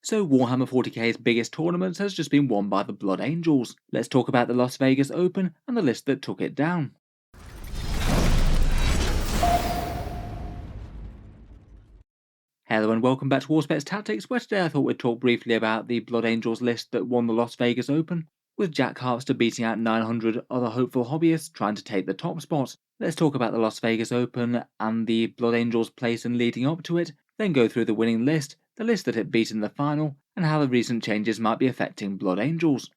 So Warhammer 40K's biggest tournament has just been won by the Blood Angels. Let's talk about the Las Vegas Open and the list that took it down. Hello and welcome back to Auspex Tactics, where today I thought we'd talk briefly about the Blood Angels list that won the Las Vegas Open, with Jack Harpster beating out 900 other hopeful hobbyists trying to take the top spot. Let's talk about the Las Vegas Open and the Blood Angels place and leading up to it, then go through the winning list, the list that it beat in the final, and how the recent changes might be affecting Blood Angels.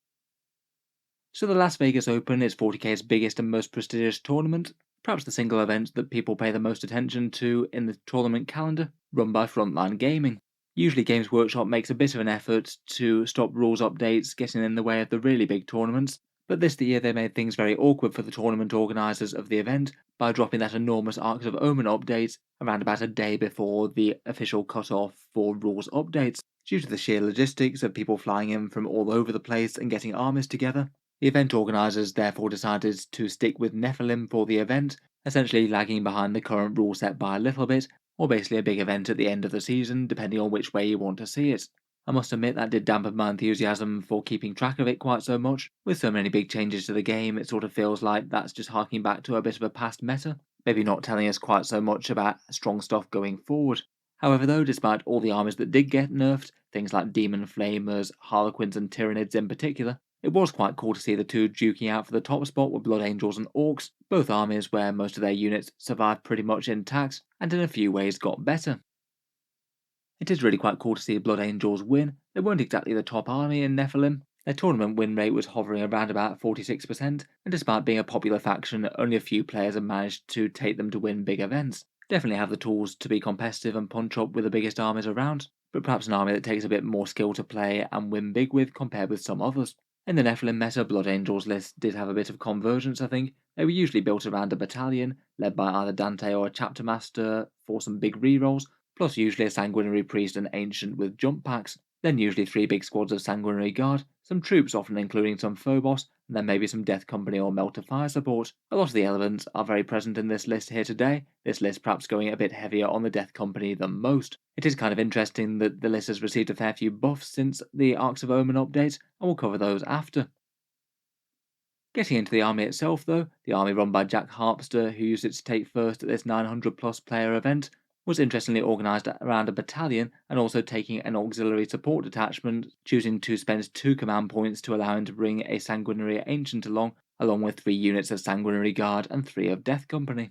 So the Las Vegas Open is 40K's biggest and most prestigious tournament, perhaps the single event that people pay the most attention to in the tournament calendar, run by Frontline Gaming. Usually Games Workshop makes a bit of an effort to stop rules updates getting in the way of the really big tournaments, but this year they made things very awkward for the tournament organisers of the event by dropping that enormous Arks of Omen update around about a day before the official cut-off for rules updates. Due to the sheer logistics of people flying in from all over the place and getting armies together, the event organisers therefore decided to stick with Nephilim for the event, essentially lagging behind the current rule set by a little bit, or basically a big event at the end of the season, depending on which way you want to see it. I must admit that did dampen my enthusiasm for keeping track of it quite so much. With so many big changes to the game, it sort of feels like that's just harking back to a bit of a past meta, maybe not telling us quite so much about strong stuff going forward. However though, despite all the armies that did get nerfed, things like Demon Flamers, Harlequins and Tyranids in particular, it was quite cool to see the two duking out for the top spot with Blood Angels and Orks, both armies where most of their units survived pretty much intact and in a few ways got better. It is really quite cool to see Blood Angels win. They weren't exactly the top army in Nephilim. Their tournament win rate was hovering around about 46%, and despite being a popular faction, only a few players have managed to take them to win big events. Definitely have the tools to be competitive and punch up with the biggest armies around, but perhaps an army that takes a bit more skill to play and win big with compared with some others. In the Nephilim meta, Blood Angels list did have a bit of convergence, I think. They were usually built around a battalion, led by either Dante or a chapter master for some big rerolls, plus usually a Sanguinary Priest and Ancient with jump packs, then usually 3 big squads of Sanguinary Guard, some troops often including some Phobos, and then maybe some Death Company or Melter Fire support. A lot of the elements are very present in this list here today, this list perhaps going a bit heavier on the Death Company than most. It is kind of interesting that the list has received a fair few buffs since the Arks of Omen update, and we'll cover those after. Getting into the army itself though, the army run by Jack Harpster, who used it to take first at this 900 plus player event, was interestingly organised around a battalion and also taking an auxiliary support detachment, choosing to spend 2 command points to allow him to bring a Sanguinary Ancient along with 3 units of Sanguinary Guard and 3 of Death Company.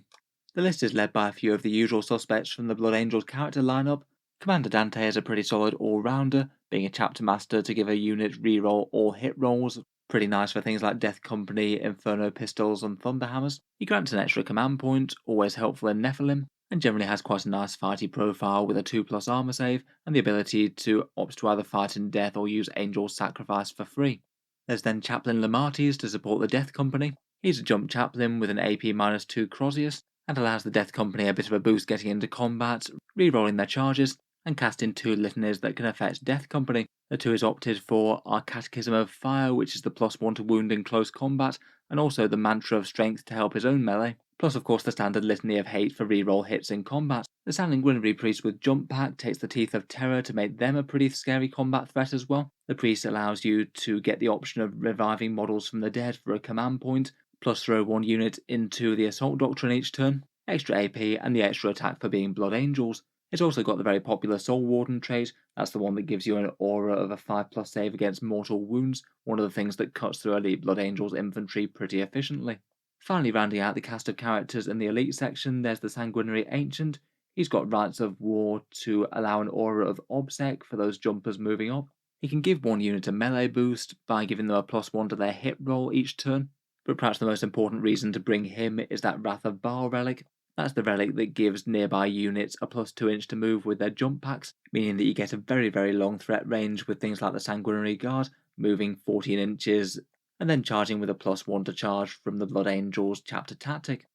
The list is led by a few of the usual suspects from the Blood Angels character lineup. Commander Dante is a pretty solid all-rounder, being a chapter master to give a unit reroll all hit rolls, pretty nice for things like Death Company, Inferno Pistols and Thunderhammers. He grants an extra command point, always helpful in Nephilim, and generally has quite a nice fighty profile with a 2+ armor save and the ability to opt to either fight in death or use Angel's Sacrifice for free. There's then Chaplain Lamates to support the Death Company. He's a jump chaplain with an AP -2 Crozius, and allows the Death Company a bit of a boost getting into combat, re-rolling their charges, and casting 2 litanies that can affect Death Company. The 2 is opted for are Catechism of Fire, which is the +1 to wound in close combat, and also the Mantra of Strength to help his own melee, plus of course the standard Litany of Hate for re-roll hits in combat. The Sanguinary Priest with Jump Pack takes the Teeth of Terror to make them a pretty scary combat threat as well. The Priest allows you to get the option of reviving models from the dead for a command point, plus throw 1 unit into the Assault Doctrine each turn, extra AP and the extra attack for being Blood Angels. It's also got the very popular Soul Warden trait, that's the one that gives you an aura of a 5+ save against mortal wounds, one of the things that cuts through elite Blood Angels infantry pretty efficiently. Finally rounding out the cast of characters in the elite section, there's the Sanguinary Ancient. He's got Rites of War to allow an aura of Obsec for those jumpers moving up. He can give 1 unit a melee boost by giving them a +1 to their hit roll each turn, but perhaps the most important reason to bring him is that Wrath of Baal relic. That's the relic that gives nearby units a +2 inch to move with their jump packs, meaning that you get a very long threat range with things like the Sanguinary Guard, moving 14 inches, and then charging with a +1 to charge from the Blood Angels chapter tactic.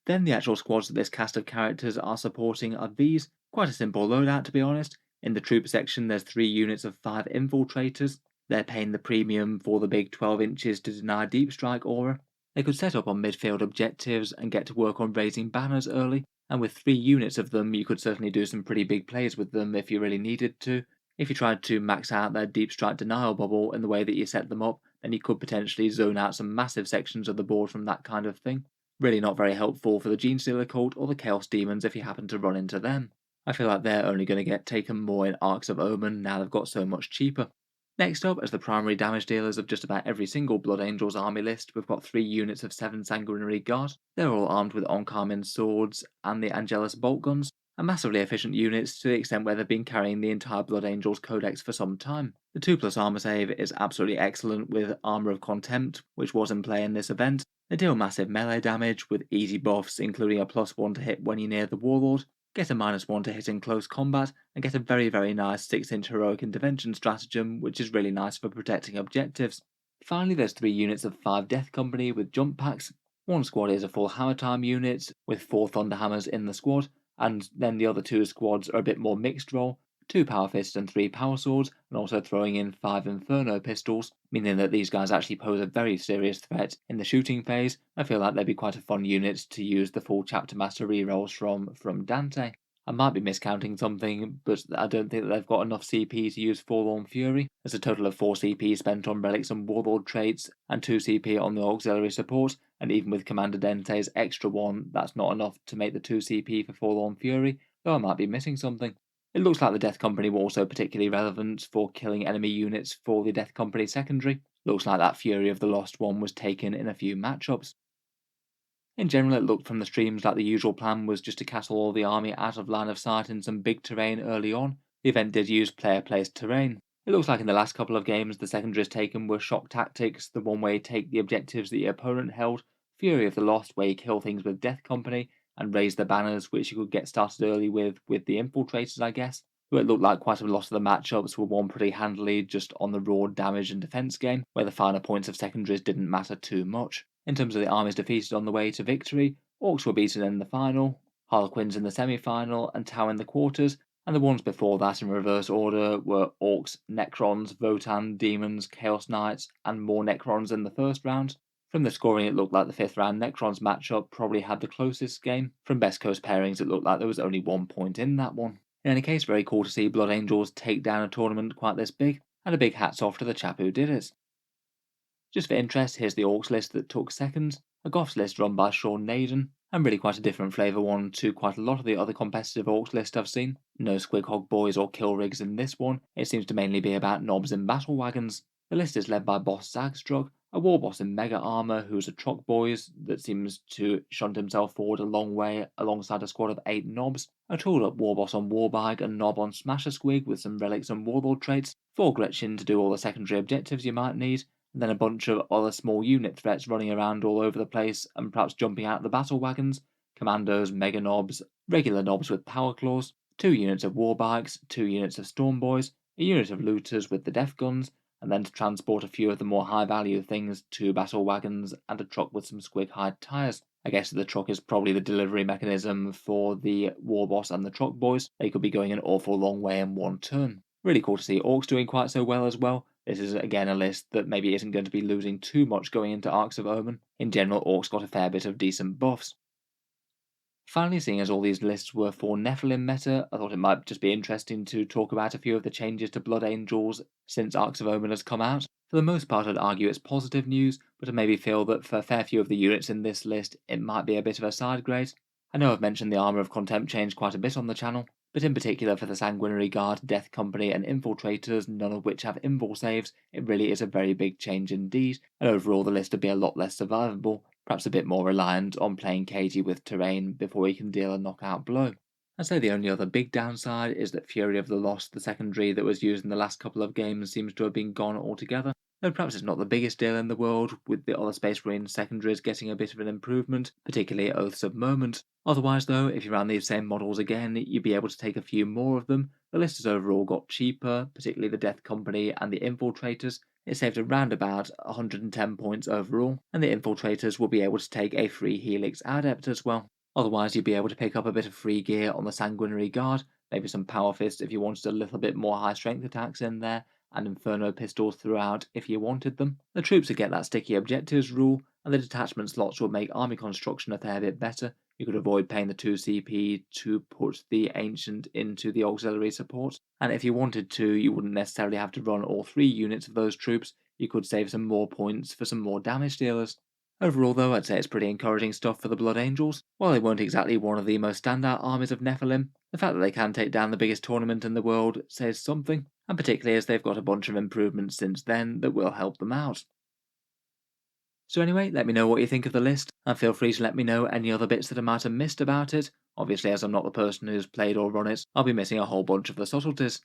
Then the actual squads that this cast of characters are supporting are these, quite a simple loadout to be honest. In the troop section there's 3 units of 5 infiltrators. They're paying the premium for the big 12 inches to deny deep strike aura. They could set up on midfield objectives and get to work on raising banners early, and with 3 units of them you could certainly do some pretty big plays with them if you really needed to. If you tried to max out their deep strike denial bubble in the way that you set them up, then you could potentially zone out some massive sections of the board from that kind of thing. Really not very helpful for the Genestealer cult or the Chaos Demons if you happen to run into them. I feel like they're only going to get taken more in Arks of Omen now they've got so much cheaper. Next up, as the primary damage dealers of just about every single Blood Angels army list, we've got 3 units of 7 Sanguinary Guard. They're all armed with Onkarmin swords and the Angelus bolt guns, and massively efficient units to the extent where they've been carrying the entire Blood Angels codex for some time. The 2+ armor save is absolutely excellent with Armor of Contempt, which was in play in this event. They deal massive melee damage with easy buffs, including a +1 to hit when you're near the Warlord, get a -1 to hit in close combat, and get a very nice 6-inch heroic intervention stratagem, which is really nice for protecting objectives. Finally, there's 3 units of 5 Death Company with jump packs. One squad is a full Hammer Time unit with 4 Thunderhammers in the squad, and then the other 2 squads are a bit more mixed role, 2 Power Fists and 3 Power Swords, and also throwing in 5 Inferno Pistols, meaning that these guys actually pose a very serious threat in the shooting phase. I feel like they'd be quite a fun unit to use the full Chapter Master rerolls from Dante. I might be miscounting something, but I don't think that they've got enough CP to use Forlorn Fury. There's a total of 4 CP spent on relics and warlord traits, and 2 CP on the auxiliary support, and even with Commander Dente's extra 1, that's not enough to make the 2 CP for Forlorn Fury, though I might be missing something. It looks like the Death Company were also particularly relevant for killing enemy units for the Death Company secondary. Looks like that Fury of the Lost one was taken in a few matchups. In general, it looked from the streams like the usual plan was just to castle all the army out of line of sight in some big terrain early on. The event did use player-placed terrain. It looks like in the last couple of games the secondaries taken were shock tactics, the one where you take the objectives that your opponent held, Fury of the Lost where you kill things with Death Company, and raise the banners which you could get started early with the infiltrators, I guess. But it looked like quite a lot of the matchups were won pretty handily just on the raw damage and defense game, where the finer points of secondaries didn't matter too much. In terms of the armies defeated on the way to victory, Orcs were beaten in the final, Harlequins in the semi-final, and Tau in the quarters, and the ones before that in reverse order were Orcs, Necrons, Votan, Demons, Chaos Knights, and more Necrons in the first round. From the scoring, it looked like the 5th round Necrons matchup probably had the closest game. From Best Coast pairings, it looked like there was only 1 point in that one. In any case, very cool to see Blood Angels take down a tournament quite this big, and a big hats off to the chap who did it. Just for interest, here's the Orcs list that took second, a Goths list run by Sean Naden, and really quite a different flavour one to quite a lot of the other competitive Orcs lists I've seen. No Squighog boys or kill rigs in this one, it seems to mainly be about knobs and battle wagons. The list is led by Boss Zagstrug, a war boss in mega armour who's a Trock boys that seems to shunt himself forward a long way alongside a squad of 8 knobs, a tool up war boss on Warbag and knob on Smasher Squig with some relics and warlord traits, 4 Gretchen to do all the secondary objectives you might need, and then a bunch of other small unit threats running around all over the place and perhaps jumping out the battle wagons, commandos, mega knobs, regular knobs with power claws, 2 units of warbikes, 2 units of storm boys, a unit of looters with the def guns, and then to transport a few of the more high value things, 2 battle wagons and a truck with some squig hide tyres. I guess the truck is probably the delivery mechanism for the war boss and the truck boys. They could be going an awful long way in one turn. Really cool to see Orcs doing quite so well as well. This is again a list that maybe isn't going to be losing too much going into Arks of Omen. In general, Orcs got a fair bit of decent buffs. Finally, seeing as all these lists were for Nephilim meta, I thought it might just be interesting to talk about a few of the changes to Blood Angels since Arks of Omen has come out. For the most part, I'd argue it's positive news, but I maybe feel that for a fair few of the units in this list, it might be a bit of a side grade. I know I've mentioned the Armour of Contempt change quite a bit on the channel, but in particular for the Sanguinary Guard, Death Company and Infiltrators, none of which have invul saves, it really is a very big change indeed, and overall the list would be a lot less survivable, perhaps a bit more reliant on playing cagey with terrain before he can deal a knockout blow. I'd say the only other big downside is that Fury of the Lost, the secondary that was used in the last couple of games, seems to have been gone altogether. Though perhaps it's not the biggest deal in the world, with the other Space Marine secondaries getting a bit of an improvement, particularly Oaths of Moment. Otherwise though, if you ran these same models again, you'd be able to take a few more of them. The list has overall got cheaper, particularly the Death Company and the Infiltrators. It saved around about 110 points overall, and the Infiltrators will be able to take a free Helix Adept as well. Otherwise, you'd be able to pick up a bit of free gear on the Sanguinary Guard, maybe some Power Fists if you wanted a little bit more high strength attacks in there, and Inferno Pistols throughout if you wanted them. The troops would get that sticky objectives rule, and the detachment slots would make army construction a fair bit better, You could avoid paying the 2 CP to put the Ancient into the auxiliary support, and if you wanted to, you wouldn't necessarily have to run all 3 units of those troops. You could save some more points for some more damage dealers. Overall though, I'd say it's pretty encouraging stuff for the Blood Angels. While they weren't exactly one of the most standout armies of Nephilim, the fact that they can take down the biggest tournament in the world says something, and particularly as they've got a bunch of improvements since then that will help them out. So anyway, let me know what you think of the list, and feel free to let me know any other bits that I might have missed about it. Obviously, as I'm not the person who's played or run it, I'll be missing a whole bunch of the subtleties.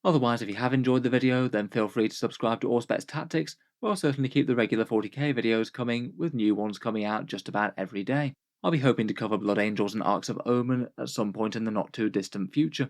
Otherwise, if you have enjoyed the video, then feel free to subscribe to Auspex Tactics, where I'll certainly keep the regular 40k videos coming, with new ones coming out just about every day. I'll be hoping to cover Blood Angels and Arks of Omen at some point in the not too distant future.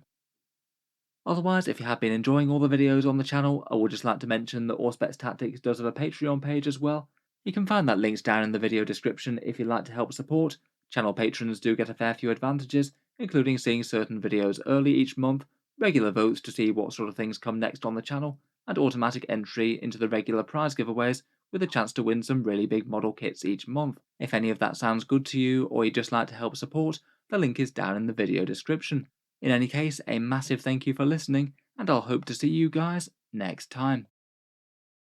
Otherwise, if you have been enjoying all the videos on the channel, I would just like to mention that Auspex Tactics does have a Patreon page as well. You can find that links down in the video description if you'd like to help support. Channel patrons do get a fair few advantages, including seeing certain videos early each month, regular votes to see what sort of things come next on the channel, and automatic entry into the regular prize giveaways with a chance to win some really big model kits each month. If any of that sounds good to you, or you'd just like to help support, the link is down in the video description. In any case, a massive thank you for listening, and I'll hope to see you guys next time.